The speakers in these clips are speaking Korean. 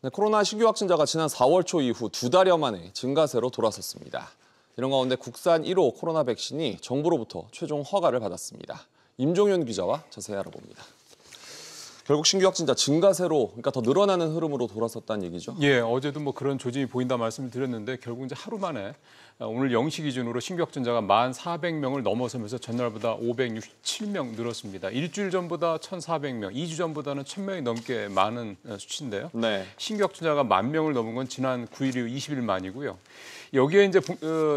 네, 코로나 신규 확진자가 지난 4월 초 이후 2달여 만에 증가세로 돌아섰습니다. 이런 가운데 국산 1호 코로나 백신이 정부로부터 최종 허가를 받았습니다. 임종윤 기자와 자세히 알아봅니다. 결국 신규 확진자 증가세로, 그러니까 더 늘어나는 흐름으로 돌아섰다는 얘기죠? 예, 어제도 뭐 그런 조짐이 보인다 말씀을 드렸는데 결국 이제 하루 만에 오늘 0시 기준으로 신규 확진자가 1,400명을 넘어서면서 전날보다 567명 늘었습니다. 일주일 전보다 1,400명, 2주 전보다는 1,000명이 넘게 많은 수치인데요. 네. 신규 확진자가 10,000명을 넘은 건 지난 9일 이후 20일 만이고요. 여기에 이제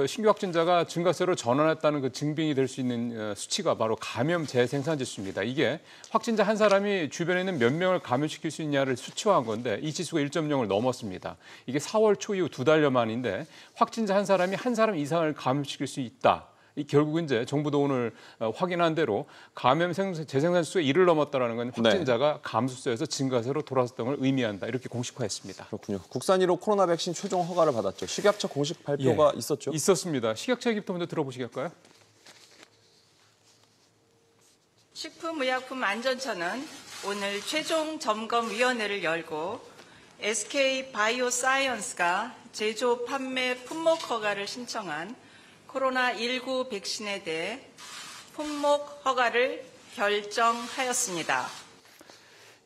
신규 확진자가 증가세로 전환했다는 그 증빙이 될 수 있는 수치가 바로 감염 재생산 지수입니다. 이게 확진자 한 사람이 주변에 있는 몇 명을 감염시킬 수 있냐를 수치화한 건데 이 지수가 1.0을 넘었습니다. 이게 4월 초 이후 2달여 만인데 확진자 한 사람이 한 사람 이상을 감염시킬 수 있다. 결국 이제 정부도 오늘 확인한 대로 감염 재생산 지수가 1을 넘었다는 건 확진자가 감소세에서 증가세로 돌아섰던 걸 의미한다. 이렇게 공식화했습니다. 그렇군요. 국산 1호 코로나 백신 최종 허가를 받았죠. 식약처 공식 발표가 있었죠? 있었습니다. 식약처 얘기부터 먼저 들어보시겠어요? 식품의약품안전처는 오늘 최종 점검위원회를 열고 SK바이오사이언스가 제조, 판매, 품목 허가를 신청한 코로나19 백신에 대해 품목 허가를 결정하였습니다.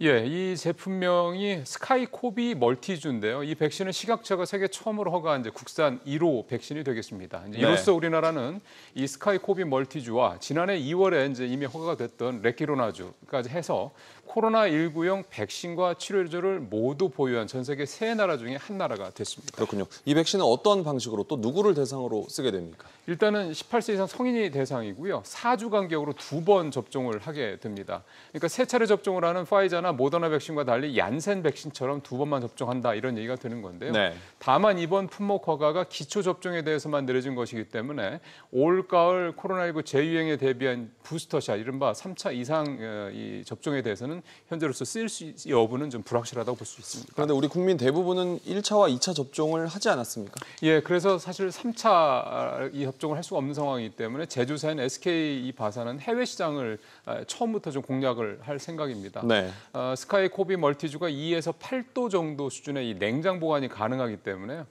예, 이 제품명이 스카이코비 멀티주인데요. 이 백신은 식약처가 세계 처음으로 허가한 이제 국산 1호 백신이 되겠습니다. 이로써 우리나라는 이 스카이코비 멀티주와 지난해 2월에 이제 이미 허가가 됐던 레키로나주까지 해서 코로나19용 백신과 치료제를 모두 보유한 전 세계 3나라 중에 한 나라가 됐습니다. 그렇군요. 이 백신은 어떤 방식으로 또 누구를 대상으로 쓰게 됩니까? 일단은 18세 이상 성인이 대상이고요. 4주 간격으로 2번 접종을 하게 됩니다. 그러니까 3차례 접종을 하는 파이자나 모더나 백신과 달리 얀센 백신처럼 2번만 접종한다 이런 얘기가 되는 건데요. 네. 다만 이번 품목 허가가 기초 접종에 대해서만 내려진 것이기 때문에 올 가을 코로나19 재유행에 대비한 부스터샷, 이른바 3차 이상 이 접종에 대해서는 현재로서 쓸 수 여부는 좀 불확실하다고 볼 수 있습니다. 그런데 우리 국민 대부분은 1차와 2차 접종을 하지 않았습니까? 예, 그래서 사실 3차 이 접종을 할 수가 없는 상황이기 때문에 제조사인 SK 이 바사는 해외 시장을 처음부터 좀 공략을 할 생각입니다. 네. 스카이코비 멀티주가 2에서 8도 정도 수준의 이 냉장 보관이 가능하기 때문에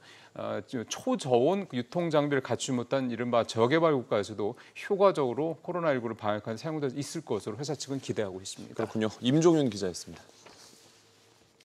초저온 유통 장비를 갖추지 못한 이른바 저개발 국가에서도 효과적으로 코로나19를 방역하는 데 사용될 수 있을 것으로 회사 측은 기대하고 있습니다. 그렇군요. 임종윤 기자였습니다.